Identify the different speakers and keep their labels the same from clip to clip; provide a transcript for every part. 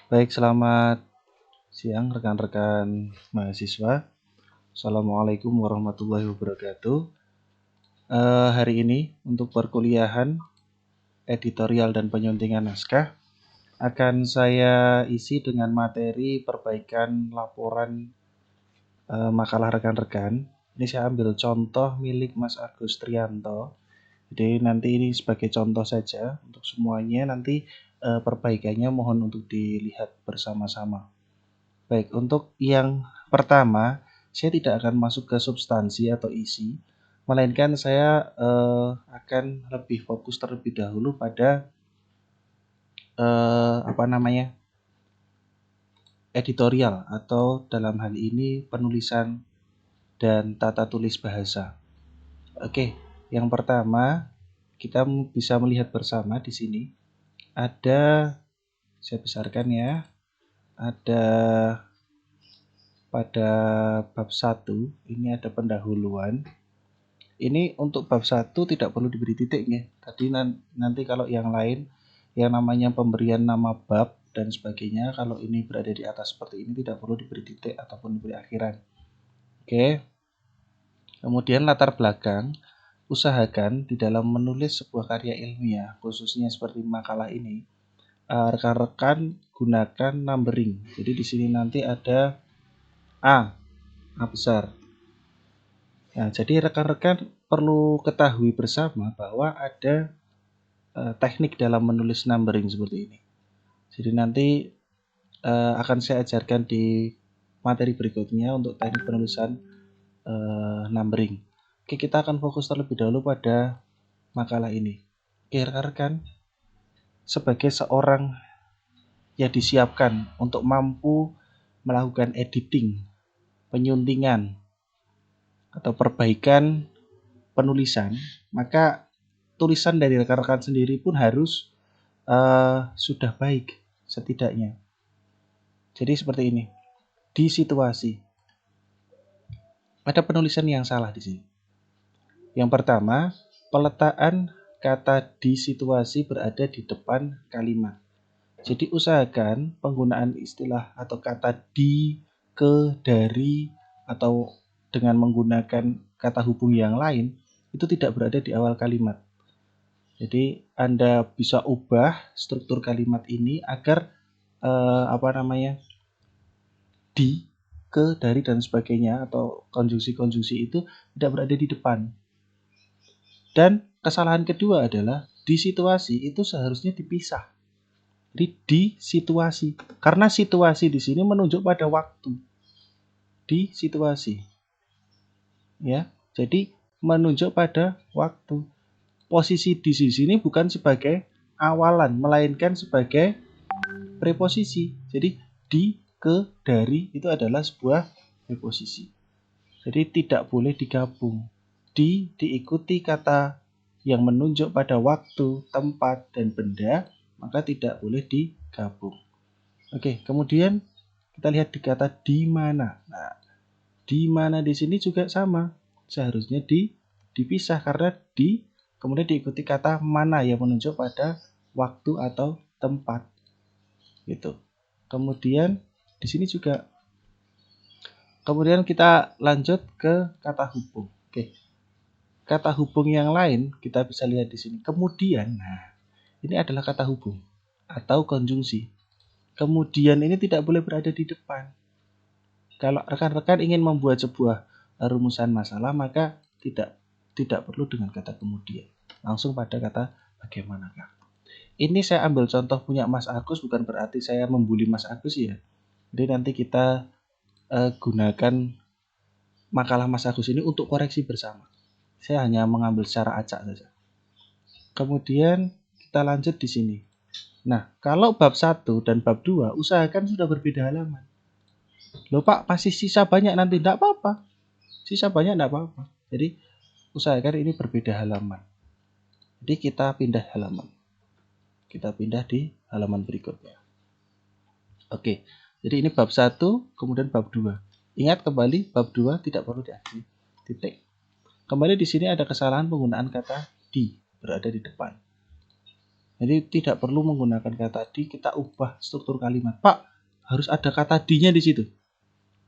Speaker 1: Baik, selamat siang rekan-rekan mahasiswa. Assalamualaikum warahmatullahi wabarakatuh. Hari ini untuk perkuliahan editorial dan penyuntingan naskah akan saya isi dengan materi perbaikan laporan makalah rekan-rekan. Ini saya ambil contoh milik Mas Agus Trianto. Jadi nanti ini sebagai contoh saja untuk semuanya. Nanti perbaikannya mohon untuk dilihat bersama-sama. Baik, untuk yang pertama, saya tidak akan masuk ke substansi atau isi, melainkan saya akan lebih fokus terlebih dahulu pada editorial atau dalam hal ini penulisan dan tata tulis bahasa. Oke, yang pertama kita bisa melihat bersama di sini ada, saya besarkan ya, ada pada bab 1 ini ada pendahuluan. Ini untuk bab 1 tidak perlu diberi titik ya. Tadi nanti kalau yang lain yang namanya pemberian nama bab dan sebagainya, kalau ini berada di atas seperti ini tidak perlu diberi titik ataupun diberi akhiran. Oke. Kemudian latar belakang, usahakan di dalam menulis sebuah karya ilmiah, khususnya seperti makalah ini, rekan-rekan gunakan numbering. Jadi di sini nanti ada A besar. Nah, jadi rekan-rekan perlu ketahui bersama bahwa ada teknik dalam menulis numbering seperti ini. Jadi nanti akan saya ajarkan di materi berikutnya untuk teknik penulisan numbering. Oke, kita akan fokus terlebih dahulu pada makalah ini. Oke, rekan-rekan, sebagai seorang yang disiapkan untuk mampu melakukan editing, penyuntingan, atau perbaikan penulisan, maka tulisan dari rekan-rekan sendiri pun harus sudah baik setidaknya. Jadi seperti ini. Di situasi. Ada penulisan yang salah di sini. Yang pertama, peletaan kata di situasi berada di depan kalimat. Jadi usahakan penggunaan istilah atau kata di, ke, dari, atau dengan menggunakan kata hubung yang lain itu tidak berada di awal kalimat. Jadi Anda bisa ubah struktur kalimat ini agar di, ke, dari, dan sebagainya atau konjungsi-konjungsi itu tidak berada di depan. Dan kesalahan kedua adalah di situasi itu seharusnya dipisah. Jadi di situasi, karena situasi di sini menunjuk pada waktu. Di situasi. Ya, jadi menunjuk pada waktu. Posisi di sini bukan sebagai awalan, melainkan sebagai preposisi. Jadi di, ke, dari itu adalah sebuah preposisi. Jadi tidak boleh digabung. Diikuti kata yang menunjuk pada waktu, tempat, dan benda, maka tidak boleh digabung. Oke, kemudian kita lihat di kata di mana. Nah, di mana di sini juga sama. Seharusnya dipisah karena di kemudian diikuti kata mana yang menunjuk pada waktu atau tempat. Gitu. Kemudian di sini juga. Kemudian kita lanjut ke kata hubung. Oke. Kata hubung yang lain kita bisa lihat di sini. Kemudian, nah, ini adalah kata hubung atau konjungsi. Kemudian ini tidak boleh berada di depan. Kalau rekan-rekan ingin membuat sebuah rumusan masalah, maka tidak perlu dengan kata kemudian. Langsung pada kata bagaimanakah. Ini saya ambil contoh punya Mas Agus, bukan berarti saya membuli Mas Agus ya. Jadi nanti kita gunakan makalah Mas Agus ini untuk koreksi bersama. Saya hanya mengambil secara acak saja. Kemudian kita lanjut di sini. Nah, kalau bab 1 dan bab 2 usahakan sudah berbeda halaman. Loh Pak, masih sisa banyak nanti. Tidak apa-apa. Sisa banyak tidak apa-apa. Jadi usahakan ini berbeda halaman. Jadi kita pindah halaman. Kita pindah di halaman berikutnya. Oke, jadi ini bab 1, kemudian bab 2. Ingat kembali, bab 2 tidak perlu diakhiri titik. Kembali di sini ada kesalahan penggunaan kata di berada di depan. Jadi tidak perlu menggunakan kata di, kita ubah struktur kalimat. Pak, harus ada kata di-nya di situ.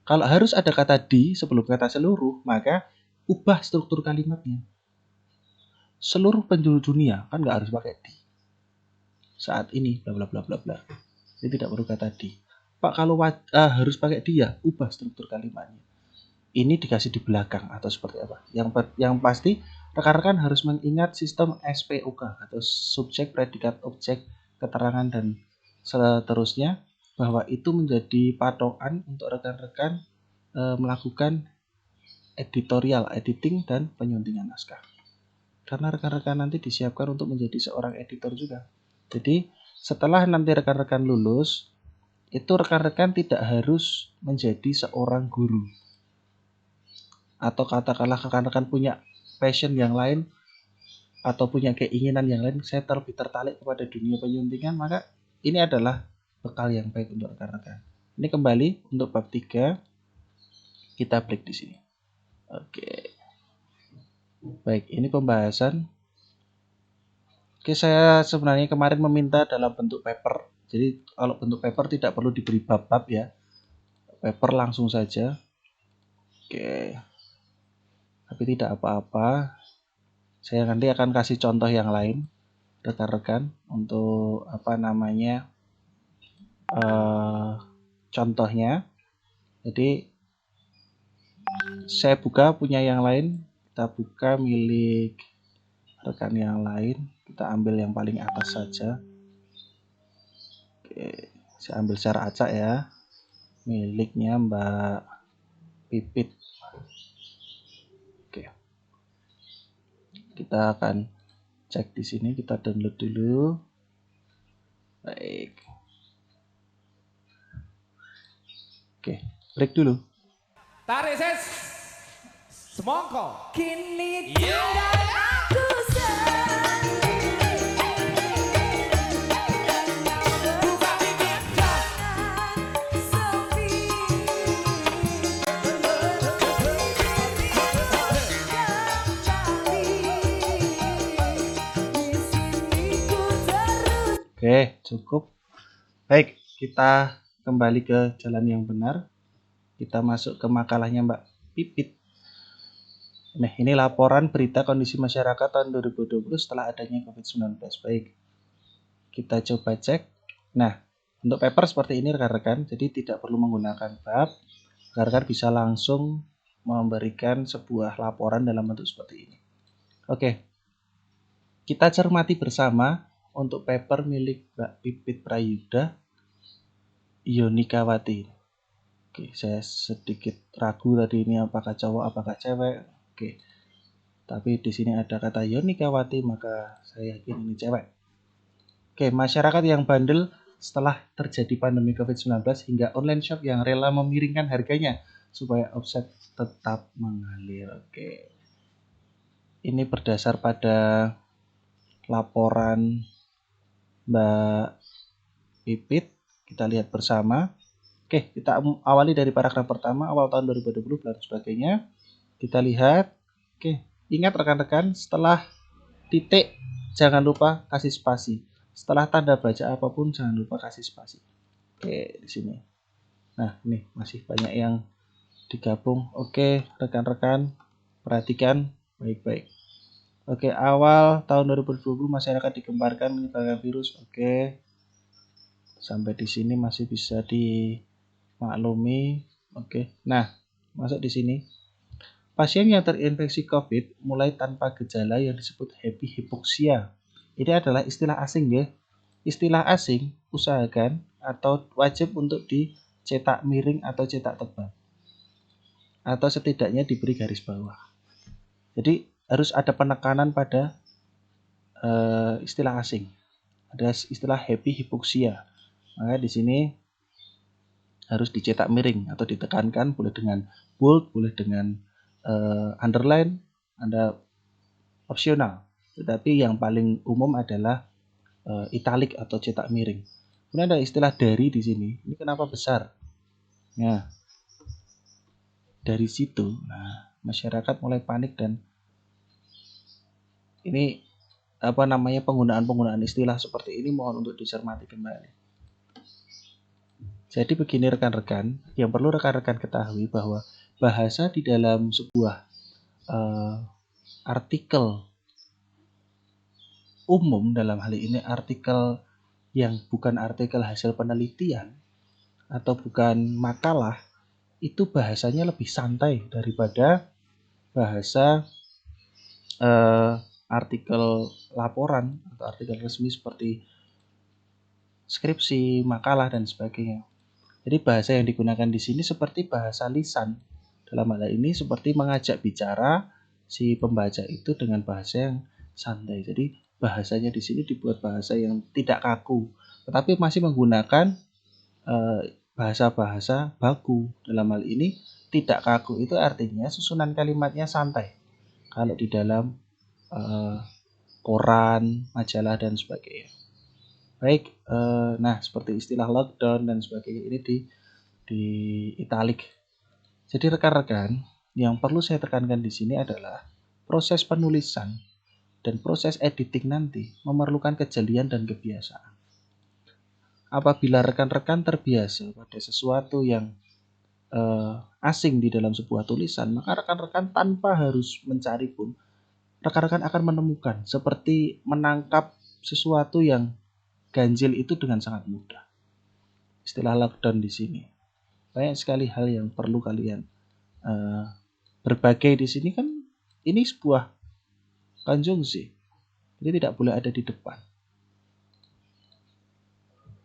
Speaker 1: Kalau harus ada kata di sebelum kata seluruh, maka ubah struktur kalimatnya. Seluruh penjuru dunia, kan nggak harus pakai di. Saat ini, bla bla bla bla bla. Jadi tidak perlu kata di. Pak, kalau harus pakai di ya, ubah struktur kalimatnya. Ini dikasih di belakang atau seperti apa? Yang pasti rekan-rekan harus mengingat sistem SPOK atau subjek, predikat, objek, keterangan dan seterusnya, bahwa itu menjadi patokan untuk rekan-rekan melakukan editing dan penyuntingan naskah. Karena rekan-rekan nanti disiapkan untuk menjadi seorang editor juga. Jadi setelah nanti rekan-rekan lulus, itu rekan-rekan tidak harus menjadi seorang guru. Atau katakanlah rekan-rekan punya passion yang lain atau punya keinginan yang lain, saya lebih tertarik kepada dunia penyuntingan, maka ini adalah bekal yang baik untuk rekan-rekan. Ini kembali untuk bab 3, kita break di sini. Oke. Baik, ini pembahasan. Oke, saya sebenarnya kemarin meminta dalam bentuk paper. Jadi kalau bentuk paper tidak perlu diberi bab-bab ya. Paper langsung saja. Oke. Tapi tidak apa-apa. Saya nanti akan kasih contoh yang lain rekan-rekan untuk contohnya. Jadi saya buka punya yang lain, kita buka milik rekan yang lain, kita ambil yang paling atas saja. Oke, saya ambil secara acak ya, miliknya Mbak Pipit. Oke, kita akan cek di sini, kita download dulu. Baik. Oke, break dulu.
Speaker 2: Tarik ses. Semongko.
Speaker 3: Kini tinggal aku
Speaker 1: Oke, cukup. Baik, kita kembali ke jalan yang benar. Kita masuk ke makalahnya Mbak Pipit. Nah, ini laporan berita kondisi masyarakat tahun 2020 setelah adanya COVID-19. Baik, kita coba cek. Nah, untuk paper seperti ini rekan-rekan, jadi tidak perlu menggunakan bab. Rekan-rekan bisa langsung memberikan sebuah laporan dalam bentuk seperti ini. Oke, kita cermati bersama untuk paper milik Mbak Pipit Prayuda Yonikawati. Oke, saya sedikit ragu tadi ini apakah cowok apakah cewek. Oke. Tapi di sini ada kata Yonikawati, maka saya yakin ini cewek. Oke, masyarakat yang bandel setelah terjadi pandemi COVID-19 hingga online shop yang rela memiringkan harganya supaya omset tetap mengalir. Oke. Ini berdasar pada laporan Mbak Pipit. Kita lihat bersama. Oke, kita awali dari paragraf pertama, awal tahun 2020 dan sebagainya. Kita lihat. Oke, ingat rekan-rekan, setelah titik jangan lupa kasih spasi. Setelah tanda baca apapun jangan lupa kasih spasi. Oke, di sini. Nah, ini masih banyak yang digabung. Oke, rekan-rekan perhatikan baik-baik. Oke, awal tahun 2020 masyarakat digemparkan menyebarkan virus. Oke. Sampai di sini masih bisa dimaklumi. Oke. Nah, masuk di sini. Pasien yang terinfeksi COVID mulai tanpa gejala yang disebut happy hypoxia. Ini adalah istilah asing ya. Istilah asing usahakan atau wajib untuk dicetak miring atau cetak tebal. Atau setidaknya diberi garis bawah. Jadi harus ada penekanan pada istilah asing. Ada istilah happy hypoxia. Maka di sini harus dicetak miring atau ditekankan, boleh dengan bold, boleh dengan underline, Anda opsional. Tetapi yang paling umum adalah italic atau cetak miring. Kemudian ada istilah dari di sini. Ini kenapa besar? Nah, dari situ, masyarakat mulai panik dan ini penggunaan istilah seperti ini mohon untuk dicermati kembali. Jadi begini rekan-rekan, yang perlu rekan-rekan ketahui bahwa bahasa di dalam sebuah artikel umum, dalam hal ini artikel yang bukan artikel hasil penelitian atau bukan makalah, itu bahasanya lebih santai daripada bahasa artikel laporan atau artikel resmi seperti skripsi, makalah, dan sebagainya. Jadi bahasa yang digunakan di sini seperti bahasa lisan. Dalam hal ini seperti mengajak bicara si pembaca itu dengan bahasa yang santai. Jadi bahasanya di sini dibuat bahasa yang tidak kaku, tetapi masih menggunakan bahasa-bahasa baku. Dalam hal ini tidak kaku itu artinya susunan kalimatnya santai. Kalau di dalam koran, majalah, dan sebagainya. Baik, nah seperti istilah lockdown dan sebagainya ini di italik. Jadi rekan-rekan, yang perlu saya tekankan di sini adalah proses penulisan dan proses editing nanti memerlukan kejelian dan kebiasaan. Apabila rekan-rekan terbiasa pada sesuatu yang asing di dalam sebuah tulisan, maka rekan-rekan tanpa harus mencari pun, rekan-rekan akan menemukan seperti menangkap sesuatu yang ganjil itu dengan sangat mudah. Istilah lockdown di sini. Banyak sekali hal yang perlu kalian berbagai di sini kan ini sebuah konjungsi. Jadi tidak boleh ada di depan.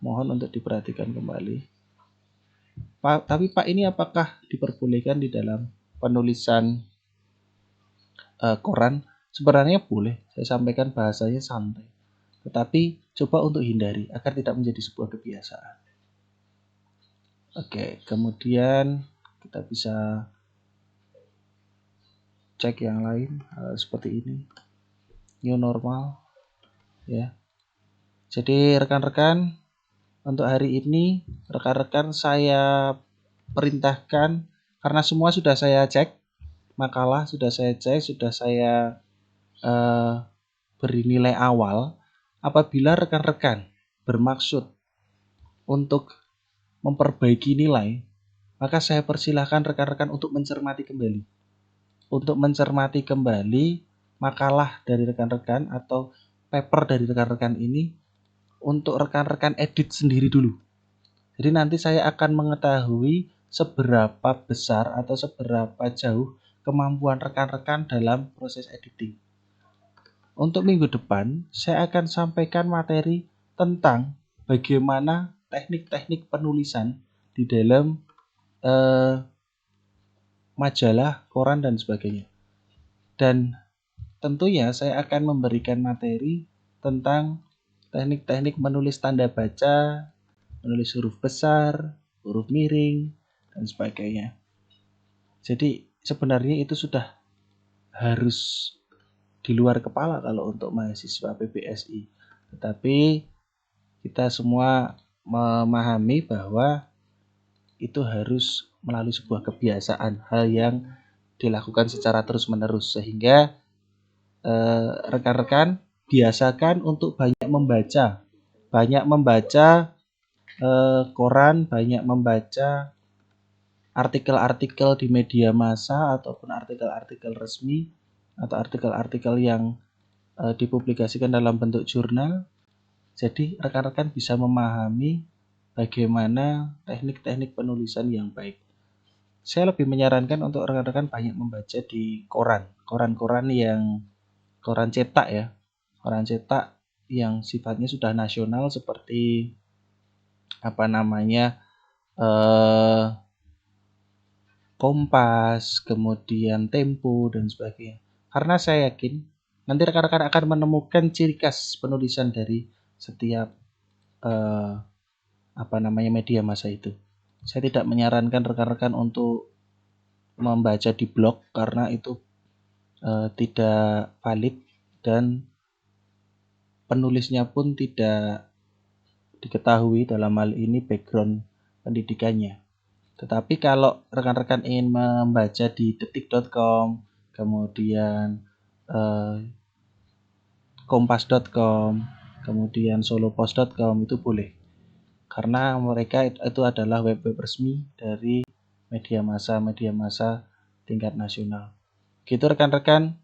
Speaker 1: Mohon untuk diperhatikan kembali. Tapi Pak, ini apakah diperbolehkan di dalam penulisan koran? Sebenarnya boleh. Saya sampaikan bahasanya santai. Tetapi coba untuk hindari agar tidak menjadi sebuah kebiasaan. Oke, kemudian kita bisa cek yang lain seperti ini. New normal ya. Jadi rekan-rekan, untuk hari ini rekan-rekan saya perintahkan, karena semua sudah saya cek, makalah sudah saya cek, sudah saya beri nilai awal. Apabila rekan-rekan bermaksud untuk memperbaiki nilai, maka saya persilahkan rekan-rekan untuk mencermati kembali. Untuk mencermati kembali makalah dari rekan-rekan atau paper dari rekan-rekan ini, untuk rekan-rekan edit sendiri dulu. Jadi nanti saya akan mengetahui seberapa besar atau seberapa jauh kemampuan rekan-rekan dalam proses editing. Untuk minggu depan, saya akan sampaikan materi tentang bagaimana teknik-teknik penulisan di dalam majalah, koran, dan sebagainya. Dan tentunya saya akan memberikan materi tentang teknik-teknik menulis tanda baca, menulis huruf besar, huruf miring, dan sebagainya. Jadi sebenarnya itu sudah harus di luar kepala kalau untuk mahasiswa PBSI. Tetapi kita semua memahami bahwa itu harus melalui sebuah kebiasaan, hal yang dilakukan secara terus-menerus, sehingga rekan-rekan biasakan untuk banyak membaca koran, banyak membaca artikel-artikel di media massa ataupun artikel-artikel resmi atau artikel-artikel yang dipublikasikan dalam bentuk jurnal. Jadi rekan-rekan bisa memahami bagaimana teknik-teknik penulisan yang baik. Saya lebih menyarankan untuk rekan-rekan banyak membaca di koran-koran yang koran cetak ya, koran cetak yang sifatnya sudah nasional seperti Kompas, kemudian Tempo, dan sebagainya. Karena saya yakin nanti rekan-rekan akan menemukan ciri khas penulisan dari setiap media massa itu. Saya tidak menyarankan rekan-rekan untuk membaca di blog karena itu tidak valid dan penulisnya pun tidak diketahui dalam hal ini background pendidikannya. Tetapi kalau rekan-rekan ingin membaca di detik.com, kemudian kompas.com, kemudian solopost.com itu boleh. Karena mereka itu adalah web-web resmi dari media massa tingkat nasional. Gitu rekan-rekan,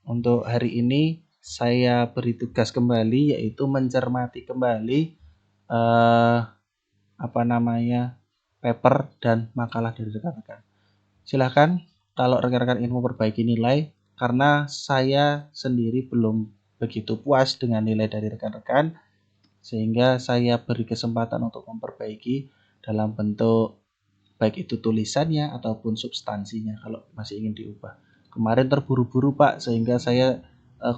Speaker 1: untuk hari ini saya beri tugas kembali yaitu mencermati kembali paper dan makalah dari rekan-rekan. Silahkan kalau rekan-rekan ingin memperbaiki nilai, karena saya sendiri belum begitu puas dengan nilai dari rekan-rekan, sehingga saya beri kesempatan untuk memperbaiki dalam bentuk baik itu tulisannya ataupun substansinya kalau masih ingin diubah. Kemarin terburu-buru Pak, sehingga saya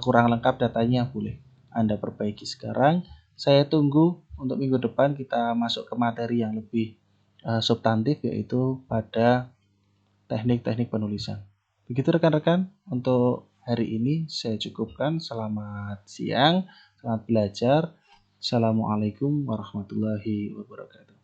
Speaker 1: kurang lengkap datanya, boleh Anda perbaiki sekarang. Saya tunggu untuk minggu depan kita masuk ke materi yang lebih substantif, yaitu pada teknik-teknik penulisan. Begitu rekan-rekan, untuk hari ini saya cukupkan. Selamat siang, selamat belajar. Assalamualaikum warahmatullahi wabarakatuh.